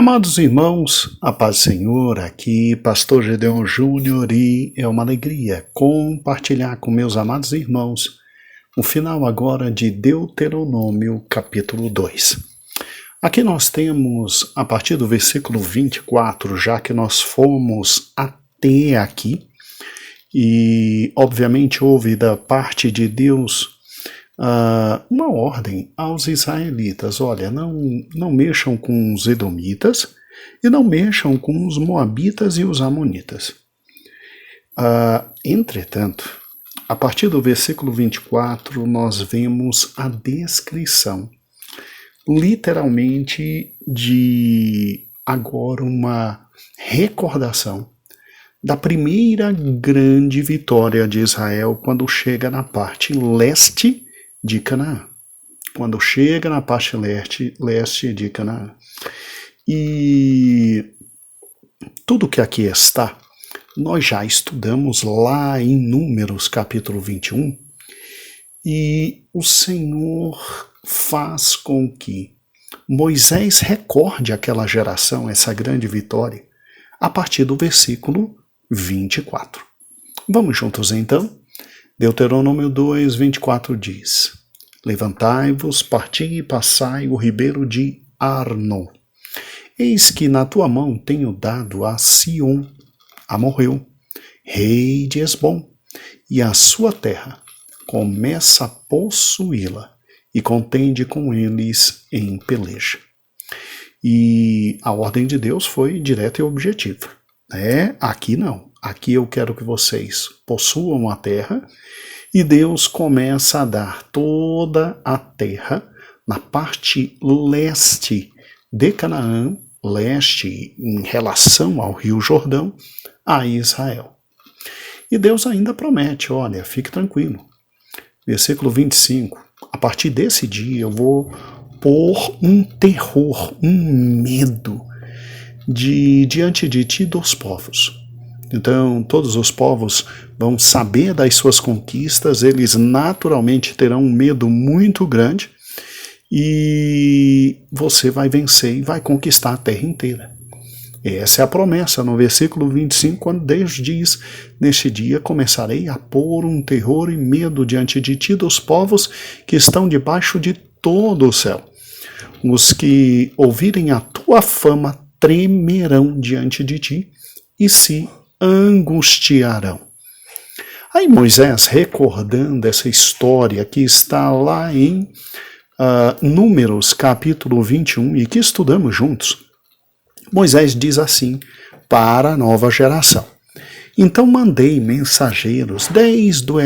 Amados irmãos, a paz do Senhor, aqui Pastor Gedeon Júnior e é uma alegria compartilhar com meus amados irmãos o final agora de Deuteronômio capítulo 2. Aqui nós temos a partir do versículo 24, já que nós fomos até aqui e obviamente houve da parte de Deus uma ordem aos israelitas: olha, não mexam com os edomitas e não mexam com os moabitas e os amonitas. Entretanto, a partir do versículo 24, nós vemos a descrição, literalmente, de agora uma recordação da primeira grande vitória de Israel quando chega na parte leste de Canaã. Quando chega na parte leste de Canaã. E tudo que aqui está, nós já estudamos lá em Números capítulo 21, e o Senhor faz com que Moisés recorde aquela geração, essa grande vitória, a partir do versículo 24. Vamos juntos então? Deuteronômio 2, 24 diz: Levantai-vos, parti e passai o ribeiro de Arnon. Eis que na tua mão tenho dado a Sion, amorreu, rei de Hesbom, e a sua terra. Começa a possuí-la e contende com eles em peleja. E a ordem de Deus foi direta e objetiva. Aqui não. Aqui eu quero que vocês possuam a terra, e Deus começa a dar toda a terra na parte leste de Canaã, leste em relação ao Rio Jordão, a Israel. E Deus ainda promete: olha, fique tranquilo. Versículo 25, a partir desse dia eu vou pôr um terror, um medo diante de ti dos povos. Então todos os povos vão saber das suas conquistas, eles naturalmente terão um medo muito grande, e você vai vencer e vai conquistar a terra inteira. Essa é a promessa no versículo 25, quando Deus diz: neste dia começarei a pôr um terror e medo diante de ti dos povos que estão debaixo de todo o céu. Os que ouvirem a tua fama tremerão diante de ti e se angustiarão. Aí Moisés, recordando essa história que está lá em Números capítulo 21 e que estudamos juntos, Moisés diz assim para a nova geração: então mandei mensageiros desde o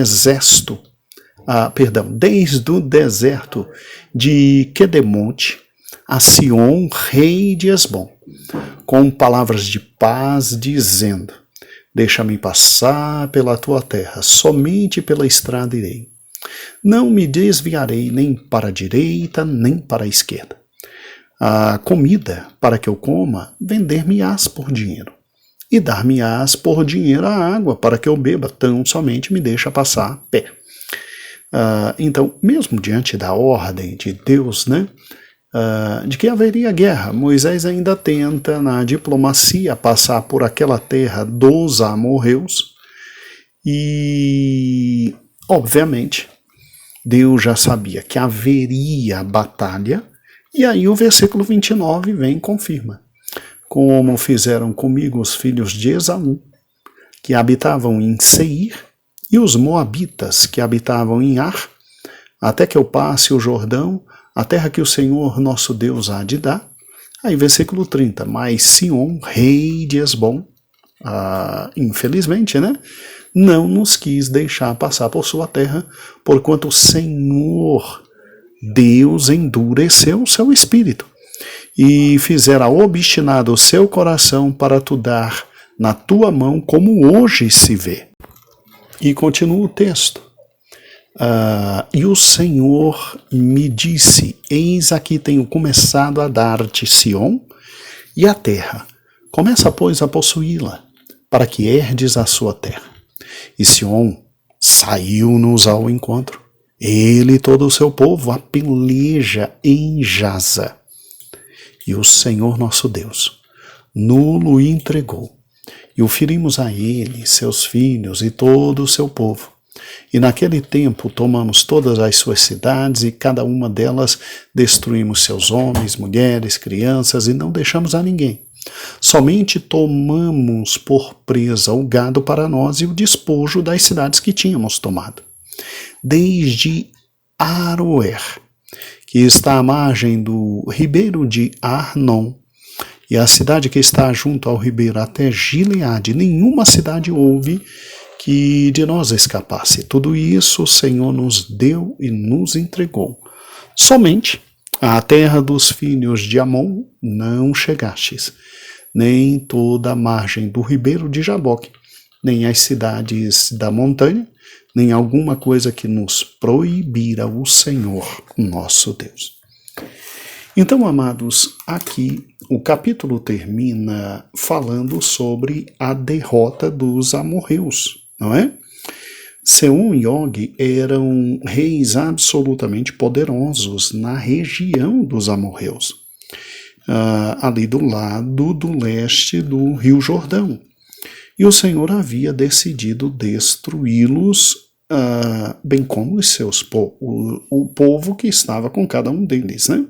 deserto de Quedemonte a Sion, rei de Hesbom, com palavras de paz, dizendo: deixa-me passar pela tua terra, somente pela estrada irei. Não me desviarei nem para a direita, nem para a esquerda. A comida, para que eu coma, vender-me-ás por dinheiro. E dar-me-ás por dinheiro a água, para que eu beba, tão somente me deixa passar a pé. Então, mesmo diante da ordem de Deus, de que haveria guerra, Moisés ainda tenta, na diplomacia, passar por aquela terra dos amorreus, e, obviamente, Deus já sabia que haveria batalha, e aí o versículo 29 vem e confirma: como fizeram comigo os filhos de Esaú, que habitavam em Seir, e os moabitas, que habitavam em Ar, até que eu passe o Jordão, a terra que o Senhor nosso Deus há de dar. Aí versículo 30, mas Sion, rei de Hesbom, infelizmente, não nos quis deixar passar por sua terra, porquanto o Senhor Deus endureceu o seu espírito, e fizera obstinado o seu coração para tu dar na tua mão, como hoje se vê. E continua o texto: e o Senhor me disse: eis aqui tenho começado a dar-te Sion e a terra. Começa, pois, a possuí-la, para que herdes a sua terra. E Sion saiu-nos ao encontro, ele e todo o seu povo, a peleja em Jaza. E o Senhor nosso Deus nulo entregou, e o ferimos a ele, seus filhos e todo o seu povo. E naquele tempo tomamos todas as suas cidades, e cada uma delas destruímos seus homens, mulheres, crianças, e não deixamos a ninguém. Somente tomamos por presa o gado para nós e o despojo das cidades que tínhamos tomado. Desde Aroer, que está à margem do ribeiro de Arnon, e a cidade que está junto ao ribeiro até Gileade, nenhuma cidade houve que de nós escapasse. Tudo isso o Senhor nos deu e nos entregou. Somente à terra dos filhos de Amon não chegastes, nem toda a margem do ribeiro de Jaboque, nem as cidades da montanha, nem alguma coisa que nos proibira o Senhor nosso Deus. Então, amados, aqui o capítulo termina falando sobre a derrota dos amorreus, não é? Sehon e Og eram reis absolutamente poderosos na região dos amorreus, ali do lado do leste do Rio Jordão. E o Senhor havia decidido destruí-los, bem como os seus o povo que estava com cada um deles, né?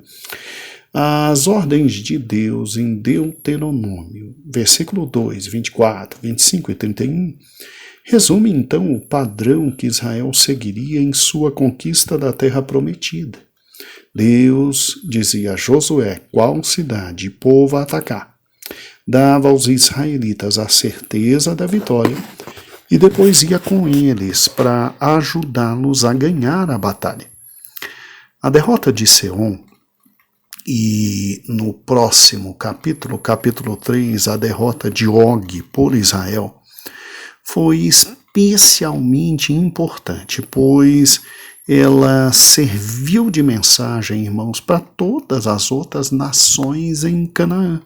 As ordens de Deus em Deuteronômio, versículo 2, 24, 25 e 31, resume então o padrão que Israel seguiria em sua conquista da terra prometida. Deus dizia a Josué qual cidade e povo atacar. Dava aos israelitas a certeza da vitória e depois ia com eles para ajudá-los a ganhar a batalha. A derrota de Sehon, e no próximo capítulo, capítulo 3, a derrota de Og por Israel, foi especialmente importante, pois ela serviu de mensagem, irmãos, para todas as outras nações em Canaã.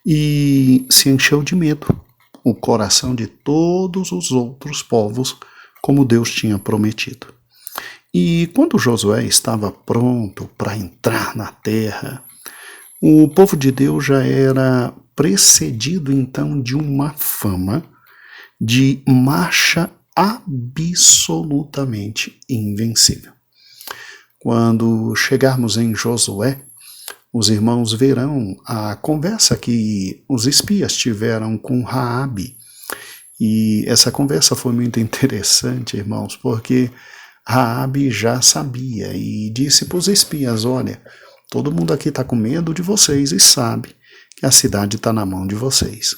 E se encheu de medo o coração de todos os outros povos, como Deus tinha prometido. E quando Josué estava pronto para entrar na terra, o povo de Deus já era precedido então de uma fama de marcha absolutamente invencível. Quando chegarmos em Josué, os irmãos verão a conversa que os espias tiveram com Raabe. E essa conversa foi muito interessante, irmãos, porque Raabe já sabia e disse para os espias: olha, todo mundo aqui está com medo de vocês e sabe que a cidade está na mão de vocês.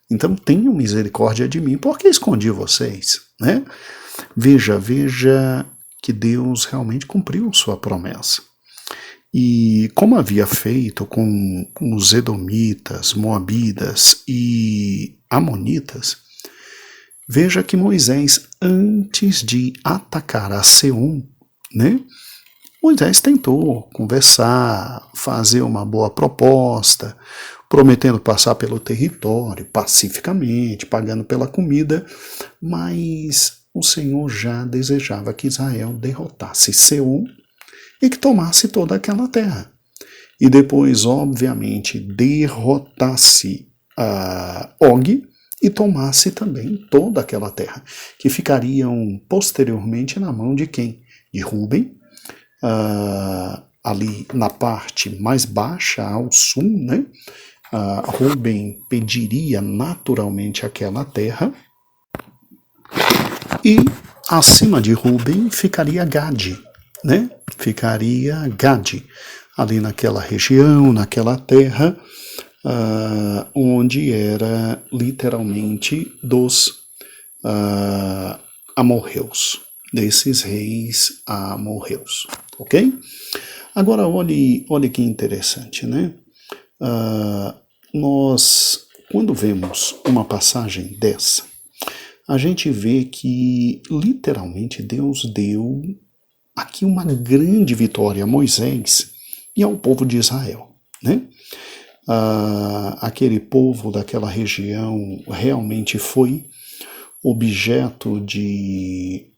Então tenham misericórdia de mim, porque escondi vocês, né? Veja que Deus realmente cumpriu sua promessa. E como havia feito com os edomitas, moabitas e amonitas, veja que Moisés, antes de atacar a Sehon, né, Moisés tentou conversar, fazer uma boa proposta, prometendo passar pelo território pacificamente, pagando pela comida, mas o Senhor já desejava que Israel derrotasse Sehon e que tomasse toda aquela terra. E depois, obviamente, derrotasse Og e tomasse também toda aquela terra, que ficariam posteriormente na mão de quem? De Ruben, ali na parte mais baixa, ao sul, né? Ruben pediria naturalmente aquela terra, e acima de Ruben ficaria Gade, né? Ficaria Gade, ali naquela região, naquela terra, onde era literalmente dos amorreus, desses reis amorreus, ok? Agora olhe que interessante, né? Nós, quando vemos uma passagem dessa, a gente vê que literalmente Deus deu aqui uma grande vitória a Moisés e ao povo de Israel, né? Aquele povo daquela região realmente foi objeto de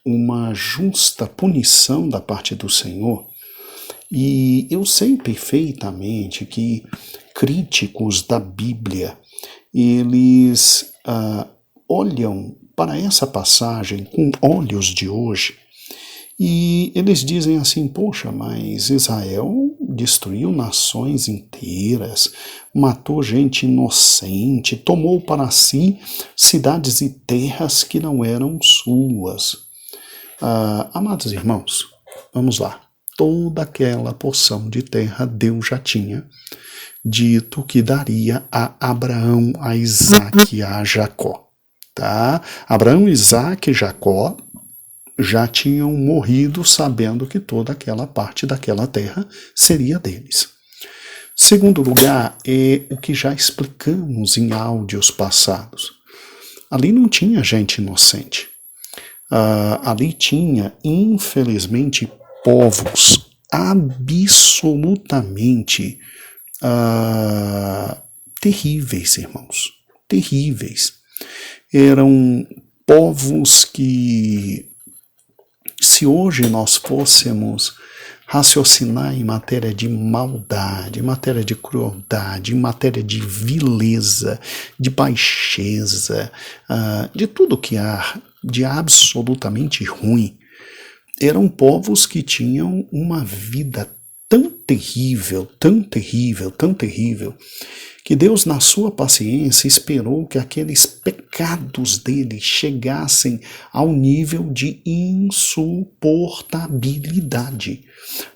uma justa punição da parte do Senhor, E eu sei perfeitamente que críticos da Bíblia, eles olham para essa passagem com olhos de hoje e eles dizem assim: poxa, mas Israel destruiu nações inteiras, matou gente inocente, tomou para si cidades e terras que não eram suas. Amados irmãos, vamos lá. Toda aquela porção de terra Deus já tinha dito que daria a Abraão, a Isaque e a Jacó. Tá? Abraão, Isaque e Jacó já tinham morrido sabendo que toda aquela parte daquela terra seria deles. Segundo lugar, é o que já explicamos em áudios passados. Ali não tinha gente inocente. Ali tinha, infelizmente, povos absolutamente terríveis, irmãos. Terríveis. Eram povos que, se hoje nós fôssemos raciocinar em matéria de maldade, em matéria de crueldade, em matéria de vileza, de baixeza, de tudo que há de absolutamente ruim, eram povos que tinham uma vida tão terrível, tão terrível, tão terrível, que Deus, na sua paciência, esperou que aqueles pecados deles chegassem ao nível de insuportabilidade,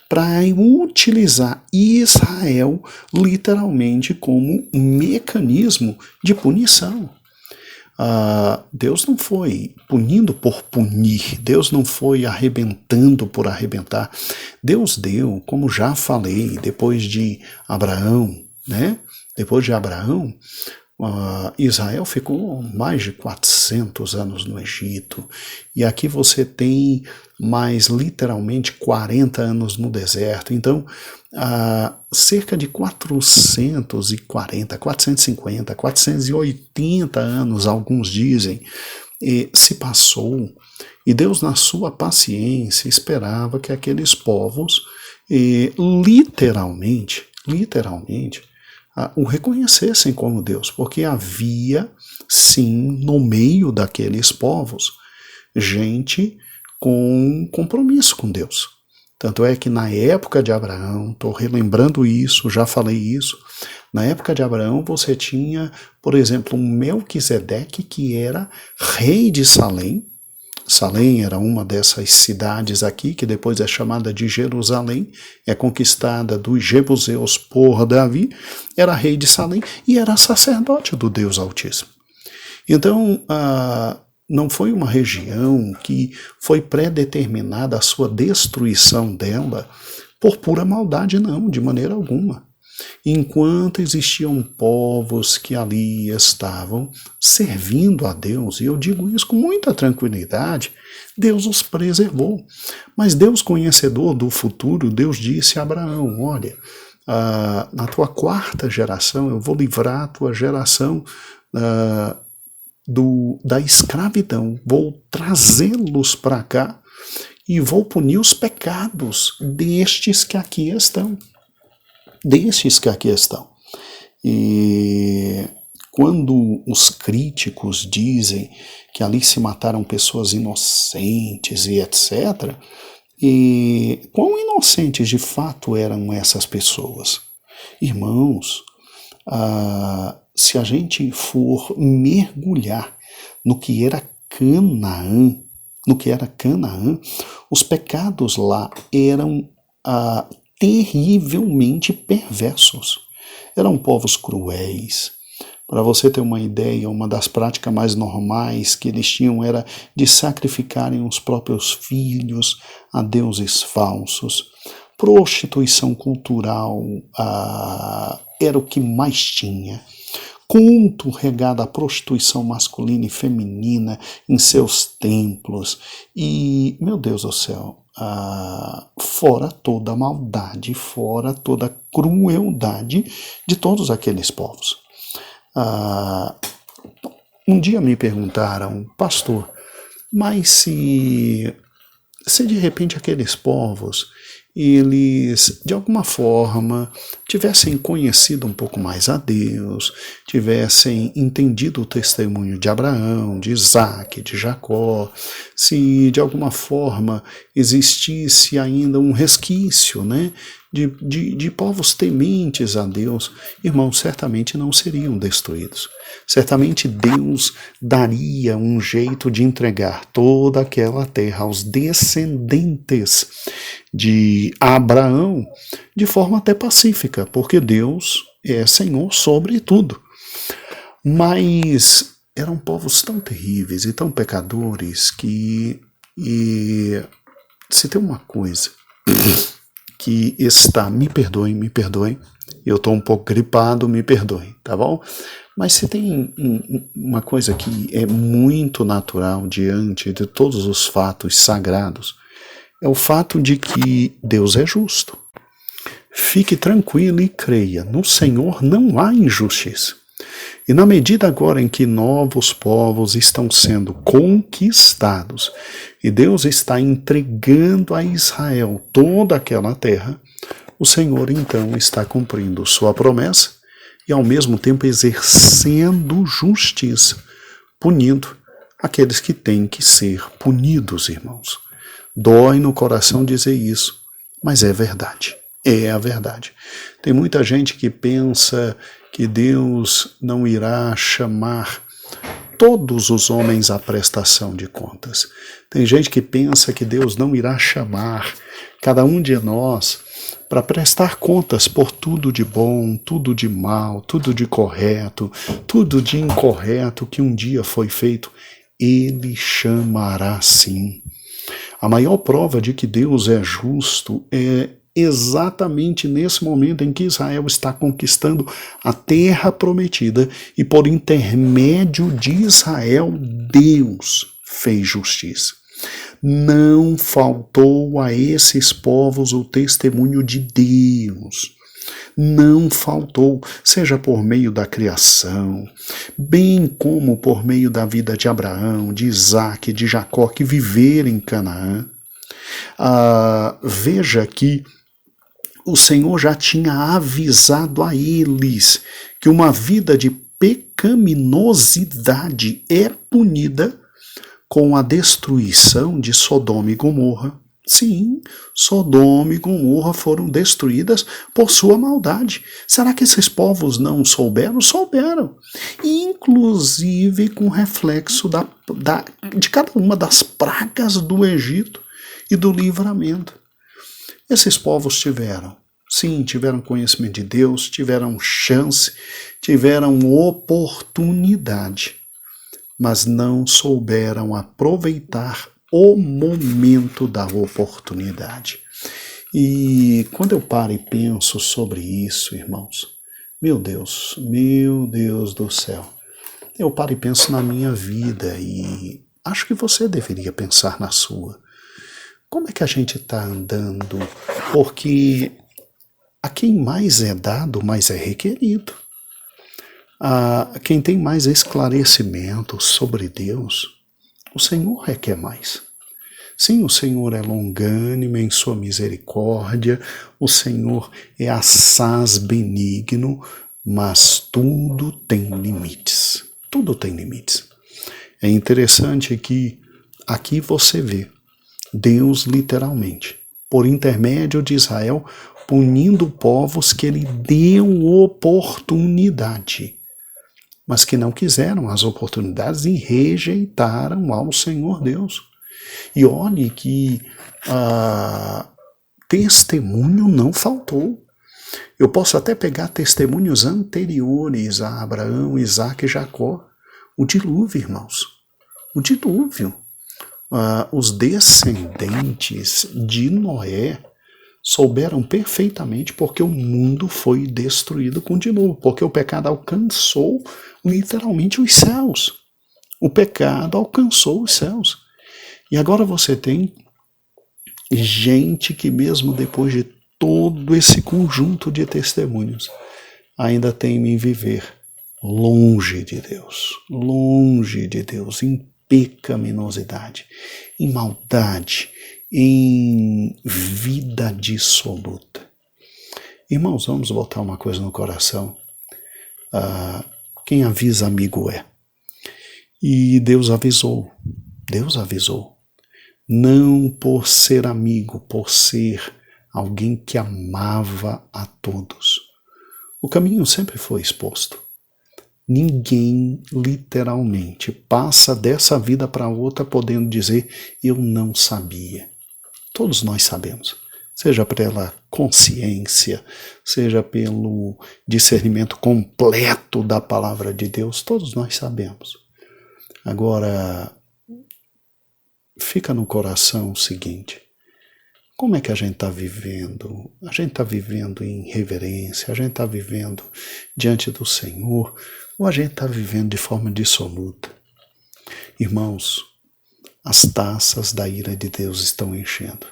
para utilizar Israel literalmente como um mecanismo de punição. Deus não foi punindo por punir, Deus não foi arrebentando por arrebentar. Deus deu, como já falei, depois de Abraão, né? Depois de Abraão, Israel ficou mais de 400 anos no Egito. E aqui você tem mais literalmente 40 anos no deserto. Então, cerca de 440, 450, 480 anos, alguns dizem, se passou. E Deus, na sua paciência, esperava que aqueles povos literalmente, o reconhecessem como Deus, porque havia, sim, no meio daqueles povos, gente com compromisso com Deus. Tanto é que na época de Abraão, estou relembrando isso, já falei isso, na época de Abraão você tinha, por exemplo, um Melquisedeque que era rei de Salém. Salém era uma dessas cidades aqui, que depois é chamada de Jerusalém, é conquistada dos jebuseus por Davi, era rei de Salém e era sacerdote do Deus Altíssimo. Então, não foi uma região que foi pré-determinada a sua destruição dela por pura maldade, não, de maneira alguma. Enquanto existiam povos que ali estavam servindo a Deus, e eu digo isso com muita tranquilidade, Deus os preservou. Mas Deus, conhecedor do futuro, Deus disse a Abraão: olha, na tua quarta geração eu vou livrar a tua geração da escravidão, vou trazê-los para cá e vou punir os pecados destes que aqui estão. E quando os críticos dizem que ali se mataram pessoas inocentes e etc., e quão inocentes de fato eram essas pessoas? Irmãos, se a gente for mergulhar no que era Canaã, os pecados lá eram terrivelmente perversos. Eram povos cruéis. Para você ter uma ideia, uma das práticas mais normais que eles tinham era de sacrificarem os próprios filhos a deuses falsos. Prostituição cultural era o que mais tinha. Culto regado à prostituição masculina e feminina em seus templos. E, meu Deus do céu, fora toda a maldade, fora toda a crueldade de todos aqueles povos. Um dia me perguntaram: pastor, mas se de repente aqueles povos eles, de alguma forma, tivessem conhecido um pouco mais a Deus, tivessem entendido o testemunho de Abraão, de Isaac, de Jacó, se de alguma forma existisse ainda um resquício, né, de povos tementes a Deus, irmãos, certamente não seriam destruídos. Certamente Deus daria um jeito de entregar toda aquela terra aos descendentes de Abraão de forma até pacífica, porque Deus é Senhor sobre tudo. Mas eram povos tão terríveis e tão pecadores que se tem uma coisa que está, me perdoem, eu estou um pouco gripado, me perdoem, tá bom? Mas se tem uma coisa que é muito natural diante de todos os fatos sagrados, é o fato de que Deus é justo. Fique tranquilo e creia, no Senhor não há injustiça. E na medida agora em que novos povos estão sendo conquistados e Deus está entregando a Israel toda aquela terra, o Senhor então está cumprindo sua promessa e ao mesmo tempo exercendo justiça, punindo aqueles que têm que ser punidos, irmãos. Dói no coração dizer isso, mas é verdade. É a verdade. Tem muita gente que pensa que Deus não irá chamar todos os homens à prestação de contas. Tem gente que pensa que Deus não irá chamar cada um de nós para prestar contas por tudo de bom, tudo de mal, tudo de correto, tudo de incorreto que um dia foi feito. Ele chamará sim. A maior prova de que Deus é justo é exatamente nesse momento em que Israel está conquistando a terra prometida e por intermédio de Israel, Deus fez justiça. Não faltou a esses povos o testemunho de Deus. Não faltou, seja por meio da criação, bem como por meio da vida de Abraão, de Isaac, de Jacó, que viveram em Canaã. Veja que o Senhor já tinha avisado a eles que uma vida de pecaminosidade é punida com a destruição de Sodoma e Gomorra. Sim, Sodoma e Gomorra foram destruídas por sua maldade. Será que esses povos não souberam? Souberam. Inclusive com reflexo de cada uma das pragas do Egito e do livramento. Esses povos tiveram conhecimento de Deus, tiveram chance, tiveram oportunidade, mas não souberam aproveitar o momento da oportunidade. E quando eu paro e penso sobre isso, irmãos, meu Deus do céu, eu paro e penso na minha vida e acho que você deveria pensar na sua. Como é que a gente está andando? Porque a quem mais é dado, mais é requerido. A quem tem mais esclarecimento sobre Deus, o Senhor requer mais. Sim, o Senhor é longânimo em sua misericórdia, o Senhor é assaz benigno, mas tudo tem limites. Tudo tem limites. É interessante que aqui você vê Deus literalmente, por intermédio de Israel, punindo povos que ele deu oportunidade, mas que não quiseram as oportunidades e rejeitaram ao Senhor Deus. E olhe que testemunho não faltou. Eu posso até pegar testemunhos anteriores a Abraão, Isaac e Jacó. O dilúvio, irmãos. O dilúvio. Os descendentes de Noé souberam perfeitamente porque o mundo foi destruído com dilúvio, porque o pecado alcançou literalmente os céus. O pecado alcançou os céus. E agora você tem gente que mesmo depois de todo esse conjunto de testemunhos ainda teme em viver longe de Deus, em pecaminosidade, em maldade, em vida dissoluta. Irmãos, vamos botar uma coisa no coração. Quem avisa amigo é. E Deus avisou. Não por ser amigo, por ser alguém que amava a todos. O caminho sempre foi exposto. Ninguém literalmente passa dessa vida para outra podendo dizer eu não sabia. Todos nós sabemos, seja pela consciência, seja pelo discernimento completo da palavra de Deus, todos nós sabemos. Agora, fica no coração o seguinte: como é que a gente está vivendo? A gente está vivendo em reverência, a gente está vivendo diante do Senhor, ou a gente está vivendo de forma dissoluta? Irmãos, as taças da ira de Deus estão enchendo.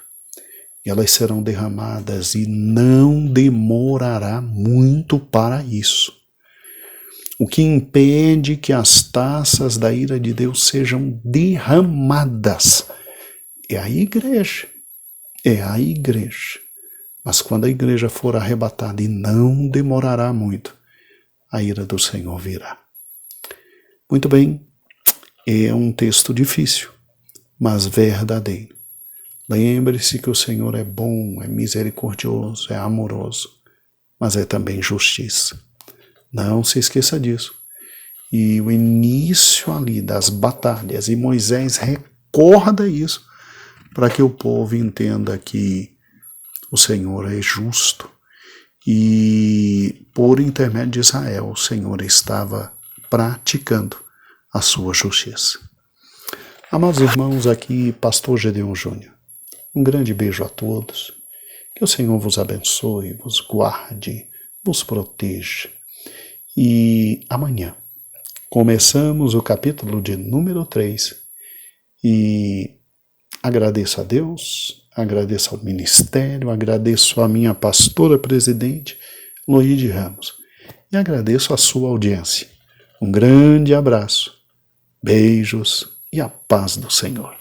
E elas serão derramadas e não demorará muito para isso. O que impede que as taças da ira de Deus sejam derramadas é a igreja. Mas quando a igreja for arrebatada, e não demorará muito, a ira do Senhor virá. Muito bem, é um texto difícil, mas verdadeiro. Lembre-se que o Senhor é bom, é misericordioso, é amoroso, mas é também justiça. Não se esqueça disso. E o início ali das batalhas, e Moisés recorda isso, para que o povo entenda que o Senhor é justo. E por intermédio de Israel, o Senhor estava praticando a sua justiça. Amados irmãos, aqui Pastor Gedeon Júnior. Um grande beijo a todos. Que o Senhor vos abençoe, vos guarde, vos proteja. E amanhã começamos o capítulo de número 3. E agradeço a Deus, agradeço ao ministério, agradeço a minha pastora presidente, Loide Ramos. E agradeço a sua audiência. Um grande abraço, beijos e a paz do Senhor.